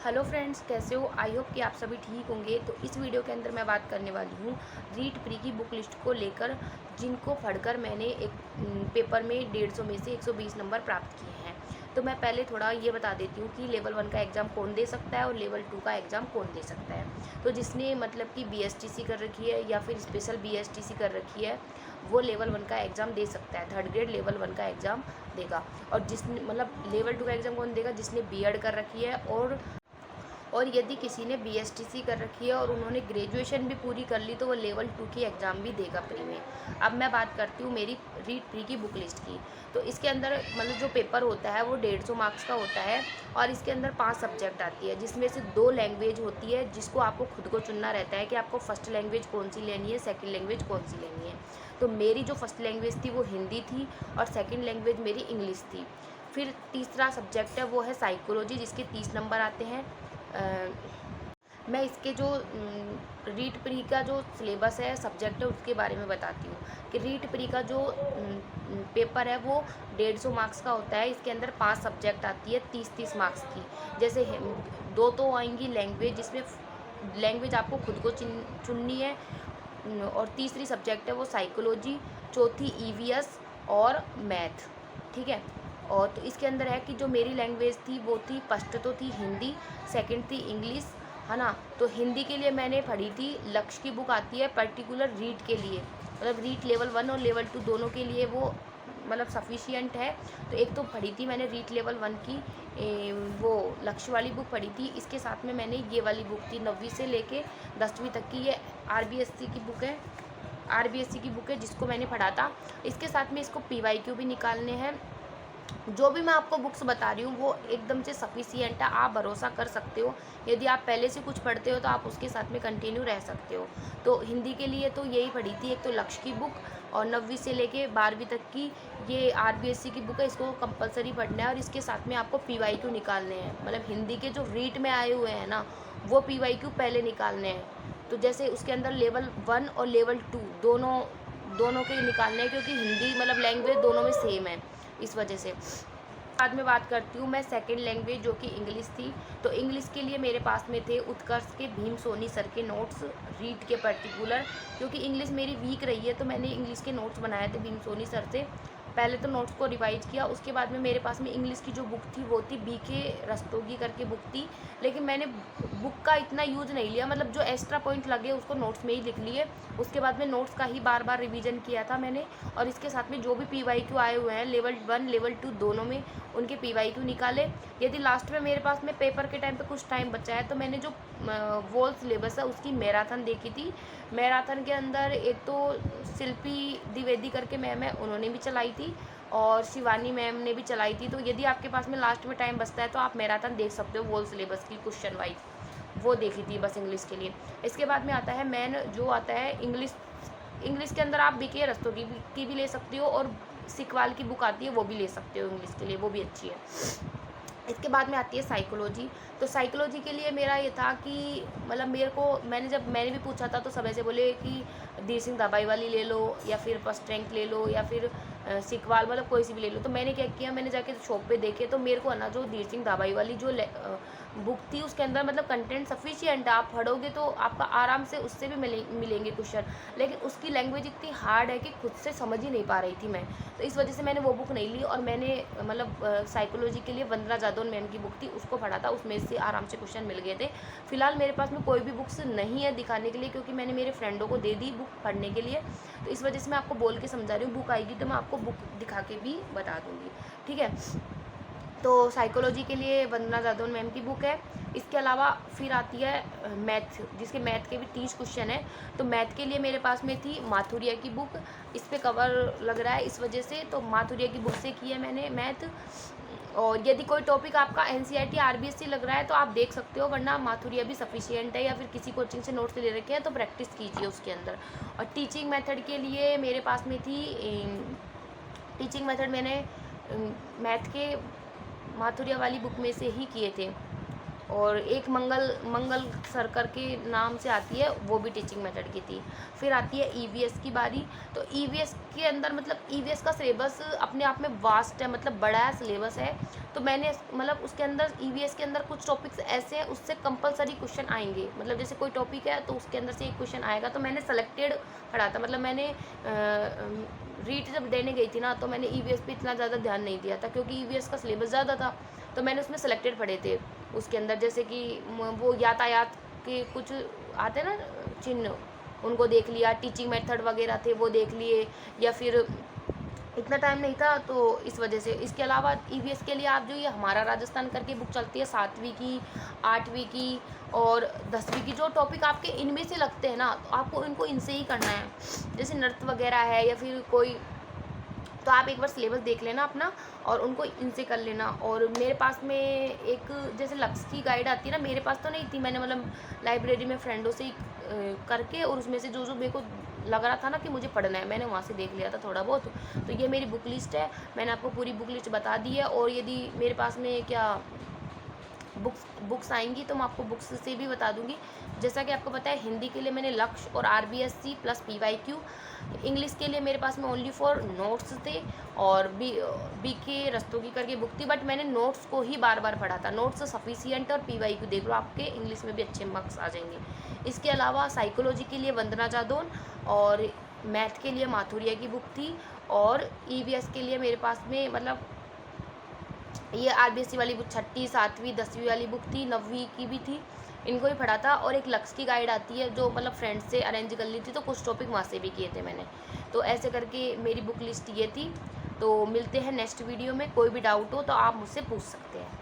Hello friends, कैसे हो? I hope कि आप सभी ठीक होंगे। तो इस वीडियो के अंदर मैं बात करने वाली हूँ रीड प्री की बुक लिस्ट को लेकर, जिनको पढ़कर मैंने एक पेपर में 150 में से 120 नंबर प्राप्त किए हैं। तो मैं पहले थोड़ा ये बता देती हूँ कि लेवल 1 का एग्ज़ाम कौन दे सकता है और लेवल 2 का एग्ज़ाम कौन दे सकता है। तो जिसने मतलब कि BSTC कर रखी है या फिर स्पेशल BSTC कर रखी है, वो लेवल 1 का एग्ज़ाम दे सकता है। थर्ड ग्रेड लेवल 1 का एग्ज़ाम देगा। और जिसने मतलब लेवल 2 का एग्ज़ाम कौन देगा? जिसने B.Ed कर रखी है और यदि किसी ने BSTC कर रखी है और उन्होंने ग्रेजुएशन भी पूरी कर ली, तो वो लेवल 2 की एग्ज़ाम भी देगा प्री में। अब मैं बात करती हूँ मेरी रीड प्री की बुक लिस्ट की। तो इसके अंदर मतलब जो पेपर होता है वो 150 मार्क्स का होता है और इसके अंदर 5 सब्जेक्ट आती है, जिसमें से 2 लैंग्वेज होती है, जिसको आपको खुद को चुनना रहता है कि आपको फर्स्ट लैंग्वेज कौन सी लेनी है, सेकेंड लैंग्वेज कौन सी लेनी है। तो मेरी जो फर्स्ट लैंग्वेज थी वो हिंदी थी और सेकेंड लैंग्वेज मेरी इंग्लिश थी। फिर तीसरा सब्जेक्ट है वो है साइकोलॉजी, जिसके 30 नंबर आते हैं। मैं इसके जो रीड प्री का जो सिलेबस है, सब्जेक्ट है, उसके बारे में बताती हूँ कि रीड प्री का जो पेपर है वो 150 मार्क्स का होता है। इसके अंदर 5 सब्जेक्ट आती है 30-30 मार्क्स की। जैसे 2 तो आएंगी लैंग्वेज, जिसमें लैंग्वेज आपको खुद को चुननी है, और तीसरी सब्जेक्ट है वो साइकोलॉजी, चौथी EVS और मैथ। ठीक है। और तो इसके अंदर है कि जो मेरी लैंग्वेज थी वो थी, फर्स्ट तो थी हिंदी, सेकंड थी इंग्लिश, है ना। तो हिंदी के लिए मैंने पढ़ी थी, लक्ष्य की बुक आती है पर्टिकुलर रीड के लिए, मतलब रीड लेवल 1 और लेवल 2 दोनों के लिए वो मतलब सफिशियंट है। तो एक तो पढ़ी थी मैंने रीड लेवल 1 की, वो लक्ष्य वाली बुक पढ़ी थी। इसके साथ में मैंने ये वाली बुक थी 9वीं से लेके 10वीं तक की, ये RBSC की बुक है, RBSC की बुक है, जिसको मैंने पढ़ा था। इसके साथ में इसको PYQ भी निकालने हैं। जो भी मैं आपको बुक्स बता रही हूँ वो एकदम से सफिशियंट है, आप भरोसा कर सकते हो। यदि आप पहले से कुछ पढ़ते हो तो आप उसके साथ में कंटिन्यू रह सकते हो। तो हिंदी के लिए तो यही पढ़ी थी, एक तो लक्ष्य की बुक, और 9वीं से लेके 12वीं तक की ये RBSC की बुक है, इसको कंपलसरी पढ़ना है। और इसके साथ में आपको PYQ निकालने हैं, मतलब हिंदी के जो रीड में आए हुए हैं ना, वो PYQ पहले निकालने हैं। तो जैसे उसके अंदर लेवल 1 और लेवल 2 दोनों दोनों के निकालने हैं, क्योंकि हिंदी मतलब लैंग्वेज दोनों में सेम है, इस वजह से। बाद में बात करती हूँ मैं सेकंड लैंग्वेज, जो कि इंग्लिश थी। तो इंग्लिश के लिए मेरे पास में थे उत्कर्ष के भीम सोनी सर के नोट्स, रीड के पर्टिकुलर, क्योंकि इंग्लिश मेरी वीक रही है, तो मैंने इंग्लिश के नोट्स बनाए थे भीम सोनी सर से। पहले तो नोट्स को रिवाइज किया, उसके बाद में मेरे पास में इंग्लिश की जो बुक थी वो थी BK रस्तोगी करके बुक थी, लेकिन मैंने बुक का इतना यूज़ नहीं लिया, मतलब जो एक्स्ट्रा पॉइंट लगे उसको नोट्स में ही लिख लिए। उसके बाद में नोट्स का ही बार बार रिवीजन किया था मैंने। और इसके साथ में जो भी PYQ आए हुए हैं लेवल 1 लेवल 2 दोनों में, उनके PYQ निकाले। यदि लास्ट में मेरे पास में पेपर के टाइम पे कुछ टाइम बचा है, तो मैंने जो वोल सिलेबस है उसकी मैराथन देखी थी। मैराथन के अंदर एक तो शिल्पी द्विवेदी करके मैम है, उन्होंने भी चलाई थी, और शिवानी मैम ने भी चलाई थी। तो यदि आपके पास में लास्ट में टाइम बचता है तो आप मैराथन देख सकते हो वोल सिलेबस की, क्वेश्चन वाइज वो देखी थी बस इंग्लिश के लिए। इसके बाद में आता है मेन जो आता है इंग्लिश। इंग्लिश के अंदर आप BK रस्तोगी की भी ले सकते हो, और सिकवाल की बुक आती है वो भी ले सकते हो इंग्लिश के लिए, वो भी अच्छी है। इसके बाद में आती है साइकोलॉजी। तो साइकोलॉजी के लिए मेरा ये था कि मतलब मेरे को, मैंने भी पूछा था तो सब ऐसे बोले कि धीर सिंह दबाई वाली ले लो, या फिर फर्स्ट रैंक ले लो, या फिर सिकवाल, मतलब कोई सी भी ले लो। तो मैंने क्या किया, मैंने जाके शॉप पे देखे, तो मेरे को है ना जो धीर सिंह दबाई वाली जो बुक थी उसके अंदर मतलब कंटेंट सफिशिएंट है, आप पढ़ोगे तो आपका आराम से उससे भी मिलेंगे क्वेश्चन, लेकिन उसकी लैंग्वेज इतनी हार्ड है कि खुद से समझ ही नहीं पा रही थी मैं। तो इस वजह से मैंने वो बुक नहीं ली, और मैंने मतलब साइकोलॉजी के लिए वंदना जादौन मैम की बुक थी, उसको पढ़ा था, उसमें से आराम से क्वेश्चन मिल गए थे। फिलहाल मेरे पास में कोई भी बुक्स नहीं है दिखाने के लिए, क्योंकि मैंने मेरे फ्रेंडों को दे दी बुक पढ़ने के लिए। तो इस वजह से मैं आपको बोल के समझा रही हूँ, बुक आएगी तो मैं आपको बुक दिखा के भी बता दूँगी, ठीक है। तो साइकोलॉजी के लिए वंदना जादौन मैम की बुक है। इसके अलावा फिर आती है मैथ, जिसके मैथ के भी 30 क्वेश्चन है। तो मैथ के लिए मेरे पास में थी माथुरिया की बुक, इस पे कवर लग रहा है इस वजह से, तो माथुरिया की बुक से की है मैंने मैथ। और यदि कोई टॉपिक आपका NCERT RBSC लग रहा है तो आप देख सकते हो, वरना माथुरिया भी सफिशियंट है, या फिर किसी कोचिंग से नोट्स ले रखे हैं तो प्रैक्टिस कीजिए उसके अंदर। और टीचिंग मेथड के लिए मेरे पास में थी टीचिंग मेथड, मैंने मैथ के माथुरिया वाली बुक में से ही किए थे। और एक मंगल सर करके नाम से आती है, वो भी टीचिंग मेथड की थी। फिर आती है ईवीएस की बारी। तो ईवीएस के अंदर मतलब ईवीएस का सिलेबस अपने आप में वास्ट है, मतलब बड़ा है सिलेबस है। तो मैंने मतलब उसके अंदर ईवीएस के अंदर कुछ टॉपिक्स ऐसे हैं उससे कंपलसरी क्वेश्चन आएंगे, मतलब जैसे कोई टॉपिक है तो उसके अंदर से एक क्वेश्चन आएगा। तो मैंने सेलेक्टेड पढ़ा था, मतलब मैंने रीट जब देने गई थी ना तो मैंने ईवीएस पे इतना ज़्यादा ध्यान नहीं दिया था, क्योंकि ईवीएस का सिलेबस ज़्यादा था। तो मैंने उसमें सेलेक्टेड पढ़े थे। उसके अंदर जैसे कि वो यातायात के कुछ आते ना चिन्ह, उनको देख लिया। टीचिंग मेथड वगैरह थे वो देख लिए, या फिर इतना टाइम नहीं था तो इस वजह से। इसके अलावा ईवीएस के लिए आप जो ये हमारा राजस्थान करके बुक चलती है 7वीं की, 8वीं की और 10वीं की, जो टॉपिक आपके इनमें से लगते हैं ना तो आपको इनको इनसे ही करना है। जैसे नृत्य वगैरह है या फिर कोई, तो आप एक बार सिलेबस देख लेना अपना और उनको इनसे कर लेना। और मेरे पास में एक जैसे लक्ष्य की गाइड आती है ना, मेरे पास तो नहीं थी, मैंने मतलब लाइब्रेरी में फ्रेंडों से ही करके, और उसमें से जो मेरे को लग रहा था ना कि मुझे पढ़ना है, मैंने वहाँ से देख लिया था थोड़ा बहुत। तो ये मेरी बुक लिस्ट है, मैंने आपको पूरी बुक लिस्ट बता दी है। और यदि मेरे पास में क्या बुक्स आएंगी तो मैं आपको बुक्स से भी बता दूंगी। जैसा कि आपको पता है हिंदी के लिए मैंने लक्ष्य और आरबीएससी प्लस पीवाईक्यू, इंग्लिश के लिए मेरे पास में ओनली फॉर नोट्स थे, और बीके रस्तोगी करके बुक थी, बट मैंने नोट्स को ही बार बार पढ़ा था। नोट्स सफिशिएंट और पीवाईक्यू देख लो, आपके इंग्लिश में भी अच्छे मार्क्स आ जाएंगे। इसके अलावा साइकोलॉजी के लिए वंदना जादौन, और मैथ के लिए माथुरिया की बुक थी, और ईवीएस के लिए मेरे पास में मतलब ये आरबीएससी वाली बुक 6ठी 7वीं 10वीं वाली बुक थी, 9वीं की भी थी, इनको ही पढ़ा था। और एक लक्ष्य की गाइड आती है जो मतलब फ्रेंड से अरेंज कर ली थी, तो कुछ टॉपिक वहाँ से भी किए थे मैंने। तो ऐसे करके मेरी बुक लिस्ट ये थी। तो मिलते हैं नेक्स्ट वीडियो में, कोई भी डाउट हो तो आप मुझसे पूछ सकते हैं।